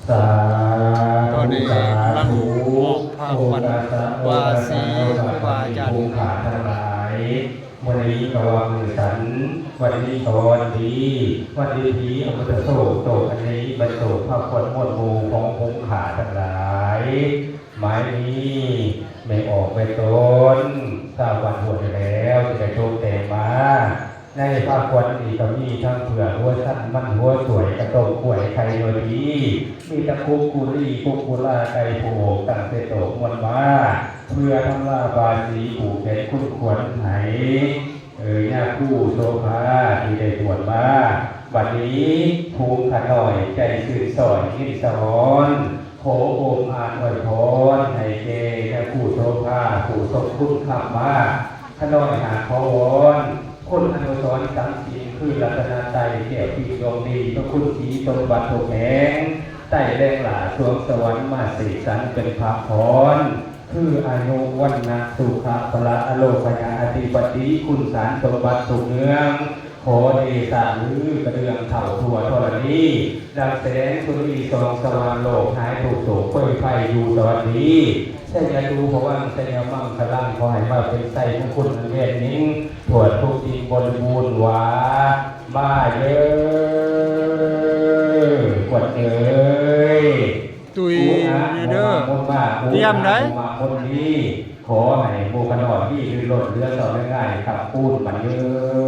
สาตอนนี้ ธุสาก ำลัง ธุ ออกภาพวันวาสีครูบาอาจารย์ ภูขาทั้งหลายวันนี้ก็มือฉันวันนี้ก็วันดีวันดีทีอมตะโศกโตอันนี้บรรโตภาพคนมวลหมู่ของภูขาทั้งหลายหมายนี้ไม่ออกไปต้นถ้าวันบวชแล้วจะโชคแต่มาในภาควันนี้ก็มีทั้งเผื่อหัวสั้นมันหัวสวยกระตงป่วยไข่โยดีมีตะคุกกุลีคุกกุลาไก่โผตั้งเตโตมวลมาเพื่อทำลาบาสีผูกเป็นคุ้นขวัญไหญาคู่โซภาที่ได้บวชมาวันนี้ภูมิขน่อยใจสื่อสอนยินสอนโผโอมอ่านอวยพรให้เจญาคู่โซภาผู้สมคุณขับมาขน่อยหาขอวอนคนอนุสรณ์สังสีคือรัตนาใจเกี่ยวปีดวงดีพระคุณสีตนบัตรโตแหงใต้แรงหลาสวงสวรรค์มาสีสันเป็นพระพรคืออายุวันนะสุขะพละอโลกยาอธิปติคุณสารสมบัติสุขเนืองโขเดสาลือกระเดืองเถ่าถั่วทรณีดังแสดงสุรีสองสวรรค์โลกหายถูกโศกเพื่อไฟอยู่สวัสดีใช่ยาดูเพราะว่าใช่ยามั่งพลังขอให้มาเป็นไส้ของคุณเวทนิ่งถวดทุกทีบริบูรณ์หวามาเยอะกวดเอ้ยตุยเด้อเตรียมได้ มาคนนี้ขอให้โมกันอดที่คือหล่นเรือสอบง่ายๆขับปูนมันเยอะ